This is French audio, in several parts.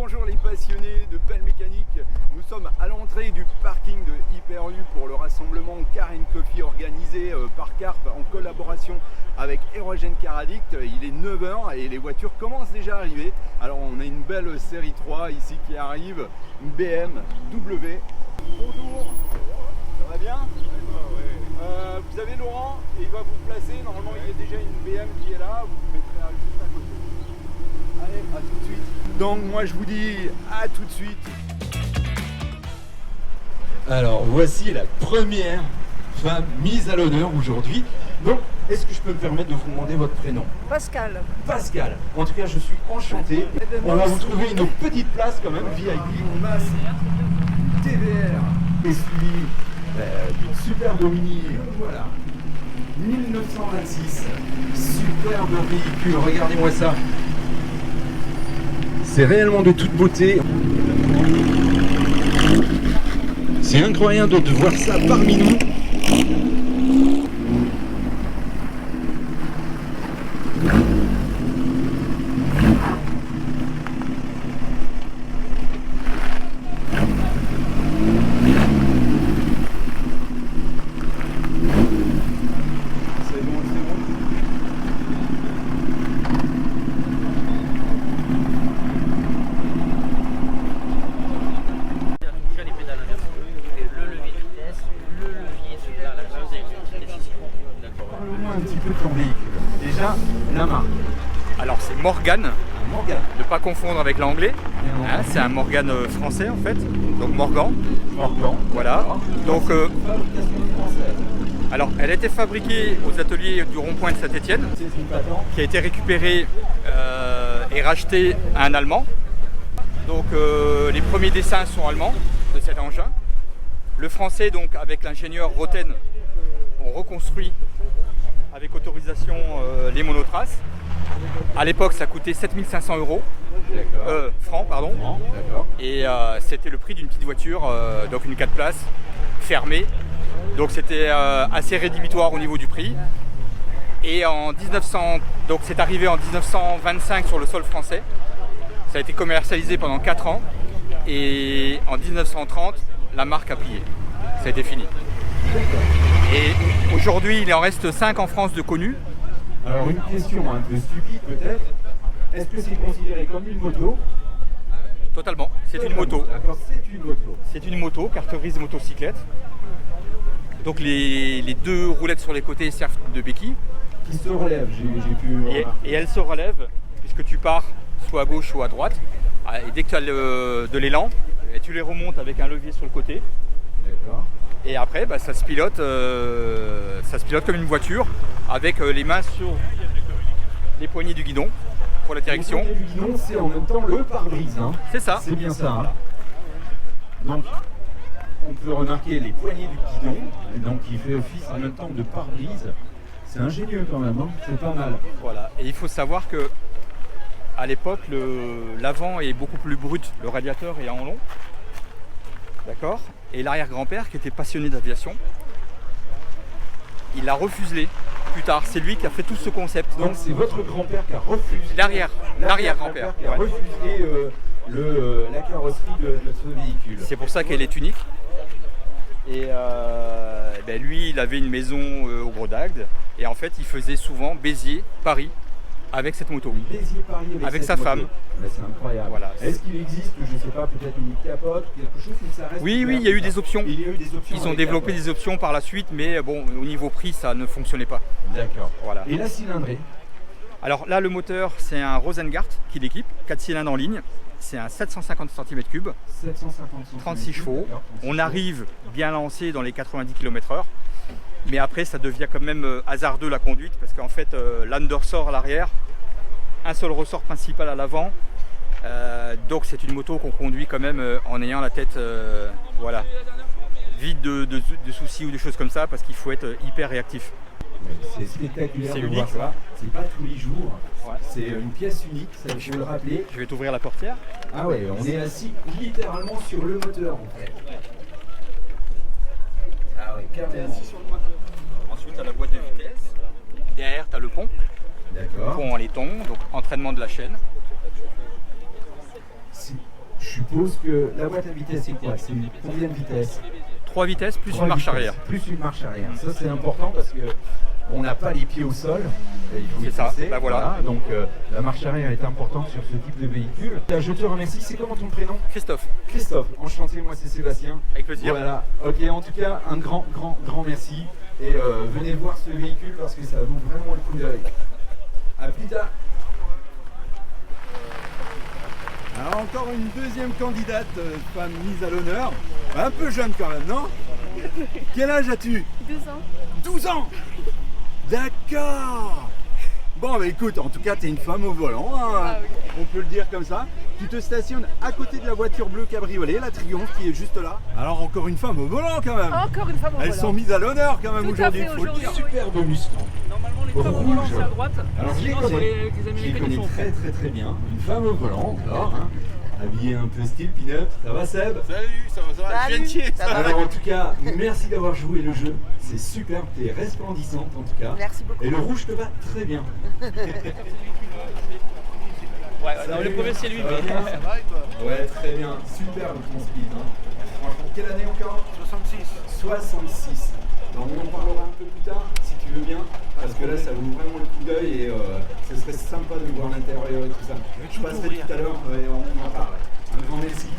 Bonjour les passionnés de pelle mécanique, nous sommes à l'entrée du parking de Hyperlu pour le rassemblement Car & Coffee organisé par Carp en collaboration avec Aerogène Car Addict. Il est 9 h et les voitures commencent déjà à arriver. Alors on a une belle série 3 ici qui arrive, une BMW. Bonjour, ça va bien? Vous avez Laurent et il va vous placer, normalement il y a déjà une BM qui est là, vous mettrez juste à côté. Allez, à tout de suite. Donc moi je vous dis à tout de suite. Alors voici la première femme mise à l'honneur aujourd'hui. Donc est-ce que je peux me permettre de vous demander votre prénom? Pascal. Pascal. En tout cas je suis enchanté. On va vous trouver une petite place quand même VIP. Masse TVR Et suivi d'une superbe Mini. Voilà. 1926. Superbe véhicule. Regardez-moi ça. C'est réellement de toute beauté. C'est incroyable de voir ça parmi nous. Un petit peu de ton véhicule. Déjà, la marque. Alors c'est Morgan, Morgan. ne pas confondre avec l'anglais. Hein, c'est un Morgan français en fait, donc Morgan. Morgan. Voilà. Donc, fabrication française. alors elle a été fabriquée aux ateliers du rond-point de Saint-Étienne, C'est une patente. qui a été récupérée et rachetée à un Allemand. Donc les premiers dessins sont allemands de cet engin. Le français, donc avec l'ingénieur Roten, on reconstruit avec autorisation les monotraces. À l'époque, ça coûtait 7500 € francs, pardon. D'accord. Et c'était le prix d'une petite voiture, donc une 4 places, fermée. Donc c'était assez rédhibitoire au niveau du prix. Et donc c'est arrivé en 1925 sur le sol français. Ça a été commercialisé pendant 4 ans. Et en 1930, la marque a plié. Ça a été fini. Et aujourd'hui, il en reste 5 en France de connus. Alors une question un peu stupide peut-être. Est-ce que c'est considéré comme une moto? Totalement. C'est une moto. D'accord, c'est une moto. C'est une moto, carte grise motocyclette. Donc les deux roulettes sur les côtés servent de béquilles. Qui se relève, j'ai pu remarquer. Et elle se relève puisque tu pars soit à gauche soit à droite. Et dès que tu as de l'élan, tu les remontes avec un levier sur le côté. D'accord. Et après, ça se pilote comme une voiture avec les mains sur les poignées du guidon pour la direction. Le guidon, c'est en même temps le pare-brise. Hein. C'est ça. C'est bien ça. Hein. Donc, on peut remarquer les poignées du guidon, donc qui fait office en même temps de pare-brise. C'est ingénieux quand même, hein. C'est pas mal. Voilà. Et il faut savoir que à l'époque, l'avant est beaucoup plus brut, le radiateur est en long. D'accord. Et l'arrière-grand-père, qui était passionné d'aviation, il l'a refusé plus tard. C'est lui qui a fait tout ce concept. Donc c'est votre grand-père qui a refusé. L'arrière-grand-père. Qui a refusé la carrosserie de ce véhicule. C'est pour ça qu'elle est unique. Et lui, il avait une maison au Gros d'Agde. Et en fait, il faisait souvent Béziers, Paris, avec cette moto. Béziers-Paris avec cette sa moto. femme. Ben, c'est incroyable. Voilà. Est-ce qu'il existe, je ne sais pas, peut-être une capote, quelque chose où ça reste? Oui, il y a eu des options. Il y a eu des options. Ils ont développé des options par la suite, mais bon, au niveau prix, ça ne fonctionnait pas. D'accord. Voilà. Et la cylindrée? Alors là, le moteur, c'est un Rosengart qui l'équipe, 4 cylindres en ligne. C'est un 750 cm3, 36 chevaux. On arrive bien lancé dans les 90 km/h. Mais après, ça devient quand même hasardeux la conduite, parce qu'en fait, l'undersort à l'arrière, un seul ressort principal à l'avant. Donc c'est une moto qu'on conduit quand même en ayant la tête vide de soucis ou des choses comme ça, parce qu'il faut être hyper réactif. C'est spectaculaire C'est de unique, voir ça. C'est pas tous les jours. Ouais. C'est une pièce unique, ça il faut le rappeler. Je vais t'ouvrir la portière. Ah ouais, on est assis littéralement sur le moteur en fait. Ah ouais, carrément. Ensuite, tu as la boîte de vitesse. Derrière, tu as le pont. D'accord. Pont en laiton, donc entraînement de la chaîne. suppose que la boîte à vitesse, c'est quoi? C'est combien de vitesses? 3 vitesses plus une marche arrière. Plus une marche arrière. Ça, c'est important parce que on n'a pas les pieds au sol. C'est ça, bah voilà. Donc la marche arrière est importante sur ce type de véhicule. Je te remercie. C'est comment ton prénom? Christophe. Christophe, enchanté, moi c'est Sébastien. Avec plaisir. Voilà, ok, en tout cas, un grand merci. Et venez voir ce véhicule parce que ça vaut vraiment le coup d'œil. A plus tard. Alors encore une deuxième candidate, femme mise à l'honneur. Un peu jeune quand même, non? Quel âge as-tu? 12 ans. 12 ans. D'accord. Bon bah écoute, en tout cas t'es une femme au volant, hein. Ah, oui. On peut le dire comme ça. Tu te stationnes à côté de la voiture bleue cabriolet, la Triomphe qui est juste là. Alors encore une femme au volant quand même. Encore une femme au volant. Elles sont mises à l'honneur quand même Tout à aujourd'hui, fait il faut le dire. Superbe Mustang. Normalement, les femmes au volant, c'est à droite. Alors je les Sinon, connais, c'est les je les Américains qui connais sont très bien. Une femme au volant, alors, hein, habillée un peu style pin-up. Ça va Seb? Salut, ça va, je viens de chier. Alors en tout cas, merci d'avoir joué le jeu. C'est superbe, t'es resplendissante en tout cas. Merci beaucoup. Et le rouge te va très bien. Ouais, non, le premier c'est lui, Ça va mais. bien Ouais, très bien. Superbe ton speed. Hein. Franchement, quelle année encore? 66. Donc on en parlera un peu plus tard, si tu veux bien, parce que là ça vaut vraiment le coup d'œil et ce serait sympa de voir l'intérieur et tout ça. Je passerai tout à l'heure et on en parle. Un grand merci.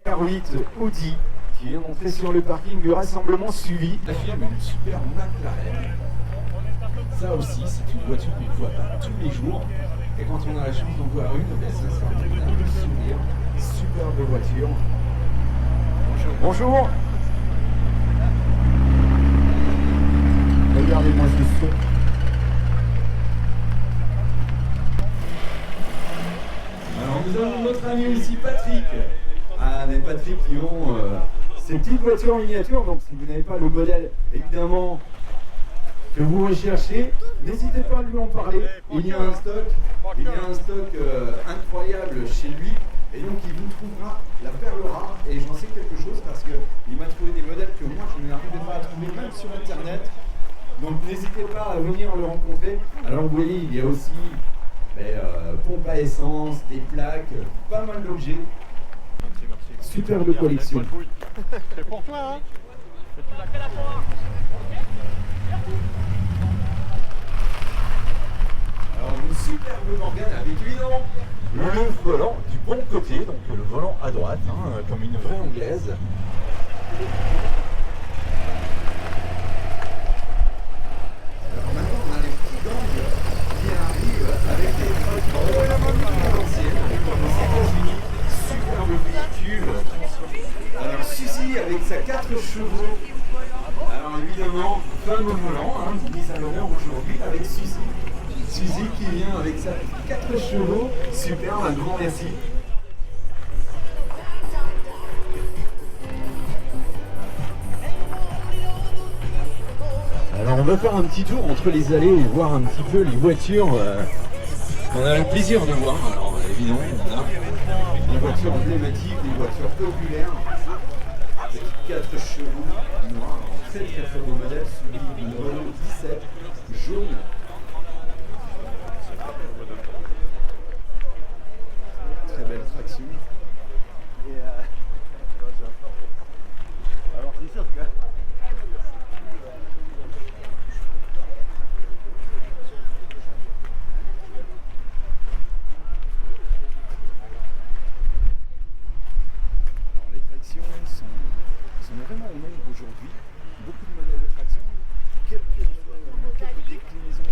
R8 Audi qui vient d'entrer sur le parking du rassemblement suivi. La firme une super McLaren. Ça aussi, c'est une voiture qu'on ne voit pas tous les jours. Et quand on a la chance d'en voir une, ben, ça sera un souvenir. Superbe voiture. Bonjour. Regardez-moi ce son. Alors nous avons notre ami aussi Patrick. Ah, les Patrick qui ont ces petites voitures en miniature. Donc si vous n'avez pas le modèle évidemment que vous recherchez, n'hésitez pas à lui en parler. Il y a un stock incroyable chez lui. Et donc il vous trouvera la perle rare. Et j'en sais quelque chose parce qu'il m'a trouvé des modèles que moi je n'arrivais pas à trouver même sur internet. Donc n'hésitez pas à venir le rencontrer. Alors vous voyez, il y a aussi pompe à essence, des plaques, pas mal d'objets. Superbe collection. C'est pour toi, hein? Alors une superbe Morgane avec évidemment le volant du bon côté, donc le volant à droite, hein, comme une vraie anglaise. Alors maintenant on a les petits gangs qui arrivent avec des trucs anciennes, avec les États-Unis, superbe véhicule. Alors Suzy avec sa 4 chevaux. Alors évidemment, femme au volant, hein, mise à l'honneur aujourd'hui avec Suzy. Suzy qui vient avec sa 4 chevaux. Super, un grand merci. Alors on va faire un petit tour entre les allées et voir un petit peu les voitures qu'on a le plaisir de voir. Alors évidemment, on a des voitures emblématiques, des voitures populaires. 4 chevaux noirs, très beau modèle, celui d'une Renault 17 jaune. Très belle traction. Alors c'est sûr que... Alors les tractions sont vraiment en nombre aujourd'hui. Beaucoup de modèles de traction, quelques déclinaisons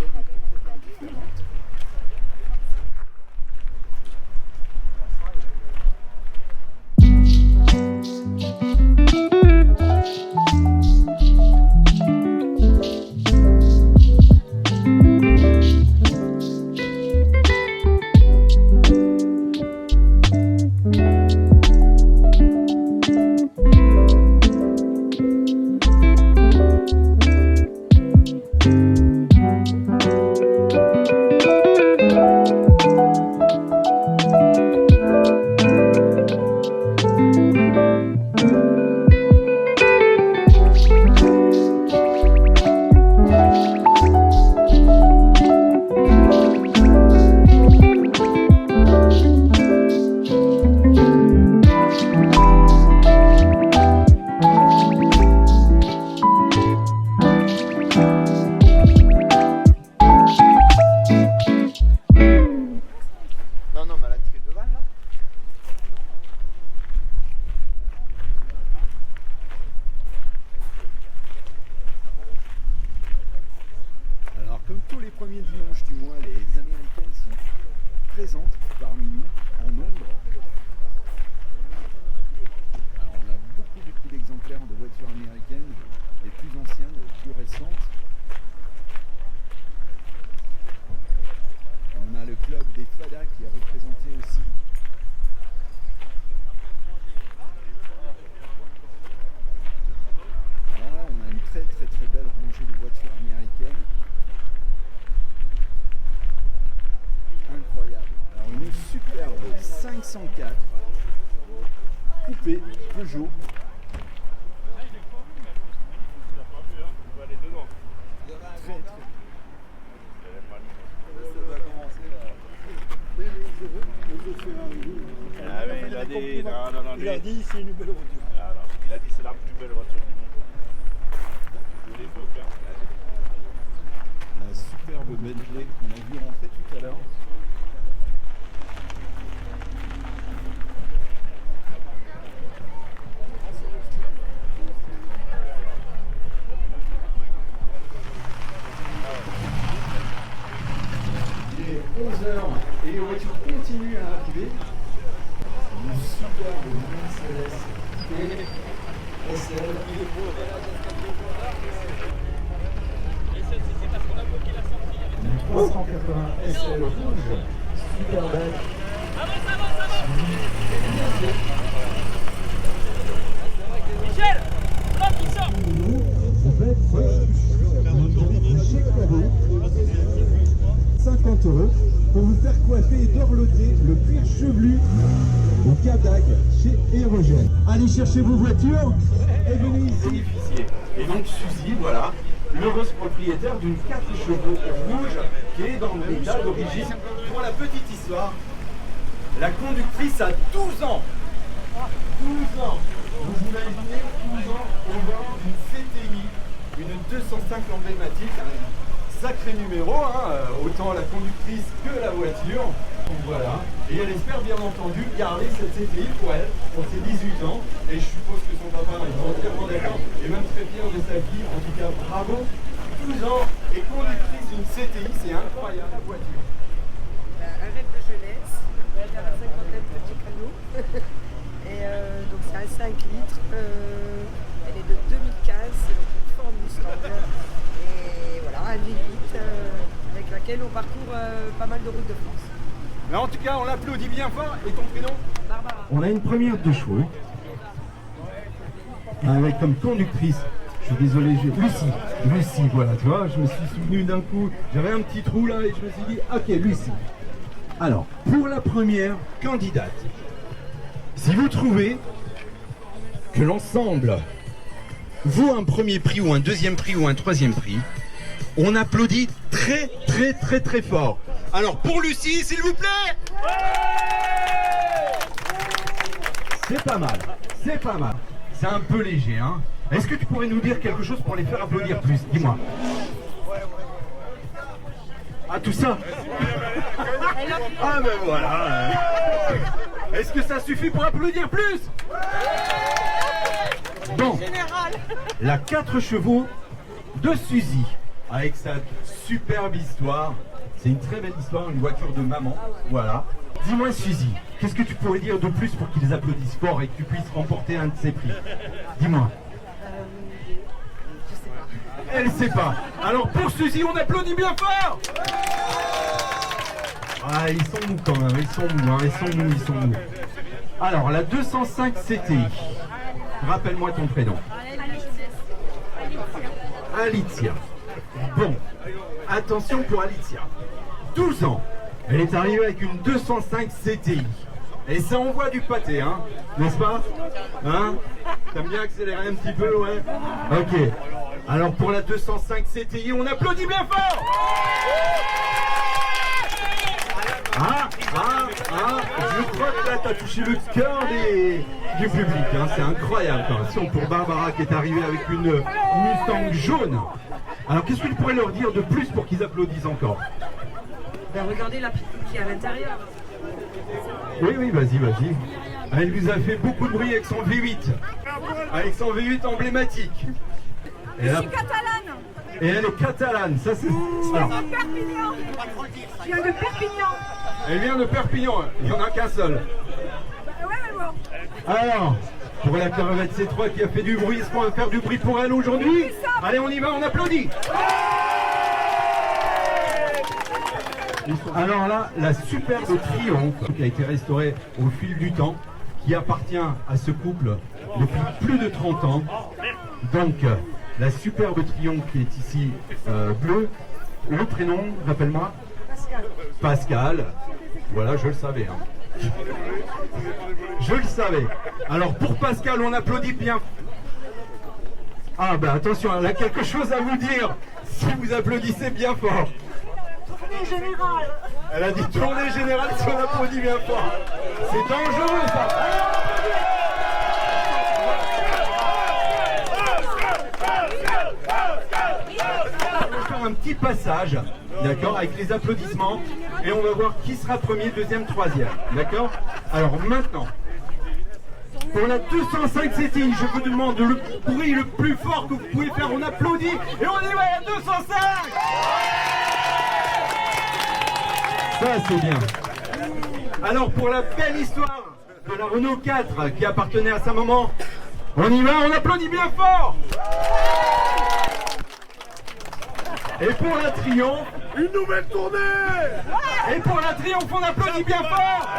Non, non, mais à l'entrée de Vannes, là. Alors, comme tous les premiers dimanches du mois, les Américaines sont présentes parmi nous en nombre. Alors, on a beaucoup d'exemplaires de voitures américaines, les plus anciennes, les plus récentes. On a le club des Fada qui est représenté aussi. Alors là, on a une très belle rangée de voitures américaines. Incroyable. Alors une superbe 504 coupé Peugeot. Il a dit c'est une belle voiture. Alors, il a dit c'est la plus belle voiture du monde. De l'époque. La superbe Bentley qu'on a vu rentrer tout à l'heure. Il est 11h et les voitures continuent à arriver. Une superbe Mercedes SL. 380 SL rouge, super belle. Michel, là qui sort. Vous faites un chèque cadeau, 50 € pour vous faire coiffer et dorloter le cuir chevelu au Cadac chez Aérogène. Allez chercher vos voitures et venez ici. Bénéficier. Et donc Suzy, voilà, l'heureuse propriétaire d'une 4 chevaux rouge qui est dans l'état d'origine. Pour la petite histoire, la conductrice a 12 ans. 12 ans. Vous imaginez 12 ans au volant d'une CTI, une 205 emblématique, un sacré numéro, hein, autant la conductrice que la voiture. Donc voilà. Et elle espère bien entendu garder cette CTI pour elle, pour ses 18 ans. Et je suppose que son papa est entièrement d'accord et même très fier de sa fille. En tout cas, bravo. 12 ans et conductrice d'une CTI, c'est incroyable la voiture. Un rêve de jeunesse, il y a la cinquantaine de petits canaux. Et donc c'est un 5 litres. Elle est de 2015, c'est une Ford Mustang. Et voilà, un V8 avec laquelle on parcourt pas mal de routes de France. Mais en tout cas, on l'applaudit bien fort. Et ton prénom? Barbara. On a une première de chevaux avec comme conductrice, je suis désolé, Lucie, voilà, tu vois, je me suis souvenu d'un coup, j'avais un petit trou là et je me suis dit, ok, Lucie. Alors, pour la première candidate, si vous trouvez que l'ensemble vaut un premier prix ou un deuxième prix ou un troisième prix, on applaudit très fort. Alors pour Lucie, s'il vous plaît. C'est pas mal, c'est pas mal. C'est un peu léger, hein. Est-ce que tu pourrais nous dire quelque chose pour les faire applaudir plus? Dis-moi. Ah, tout ça. Ah ben voilà. Est-ce que ça suffit pour applaudir plus? Bon, la 4 chevaux de Suzy, avec sa superbe histoire. C'est une très belle histoire, une voiture de maman, voilà. Dis-moi Suzy, qu'est-ce que tu pourrais dire de plus pour qu'ils applaudissent fort et que tu puisses remporter un de ces prix? Dis-moi. Je sais pas. Elle sait pas. Alors pour Suzy, on applaudit bien fort. Ah, ils sont mous quand même, ils sont mous. Alors, la 205 CTI. Rappelle-moi ton prénom. Alicia. Bon, attention pour Alicia. 12 ans. Elle est arrivée avec une 205 CTI. Et ça envoie du pâté, hein, n'est-ce pas? Hein? T'aimes bien accélérer un petit peu, ouais? Ok. Alors pour la 205 CTI, on applaudit bien fort! Je crois que là t'as touché le cœur du public, hein. C'est incroyable. Attention pour Barbara qui est arrivée avec une Mustang jaune. Alors qu'est-ce que tu pourrais leur dire de plus pour qu'ils applaudissent encore? Ben, regardez la petite qui est à l'intérieur. Oui, vas-y. Elle nous a fait beaucoup de bruit avec son V8. Avec son V8 emblématique. Je suis catalane. Et elle est catalane, ça c'est... Alors, Perpignan. Je viens de Perpignan. elle vient de Perpignan, il n'y en a qu'un seul. Ouais, mais bon. Alors, pour la Caravette C3 qui a fait du bruit, est-ce qu'on va faire du bruit pour elle aujourd'hui? Allez, on y va, on applaudit. Alors là, la superbe Triomphe qui a été restaurée au fil du temps, qui appartient à ce couple depuis plus de 30 ans. Donc, la superbe Triomphe qui est ici bleue. Le prénom, rappelle-moi. Pascal. Voilà, je le savais. Hein. Je le savais. Alors pour Pascal, on applaudit bien. Ah ben attention, elle a quelque chose à vous dire. Si vous applaudissez bien fort. Tournée générale. Elle a dit tournée générale si on applaudit bien fort. C'est dangereux ça. On va faire un petit passage, d'accord, avec les applaudissements, et on va voir qui sera premier, deuxième, troisième, d'accord. Alors maintenant, pour la 205 CTI, je vous demande le bruit le plus fort que vous pouvez faire, on applaudit, et on y va à la 205. Ça c'est bien. Alors pour la belle histoire de la Renault 4 qui appartenait à sa maman, on y va, on applaudit bien fort. Et pour la Triomphe, Une nouvelle tournée. et pour la Triomphe, on applaudit bien fort.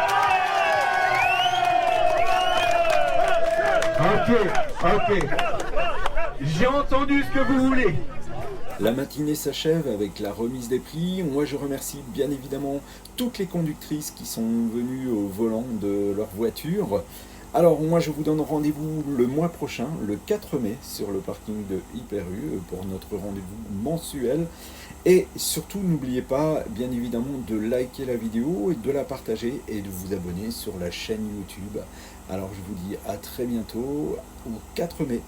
Ok. J'ai entendu ce que vous voulez. La matinée s'achève avec la remise des prix. Moi, je remercie bien évidemment toutes les conductrices qui sont venues au volant de leur voiture. Alors, moi, je vous donne rendez-vous le mois prochain, le 4 mai, sur le parking de Hyper U pour notre rendez-vous mensuel. Et surtout, n'oubliez pas, bien évidemment, de liker la vidéo et de la partager et de vous abonner sur la chaîne YouTube. Alors, je vous dis à très bientôt, au 4 mai.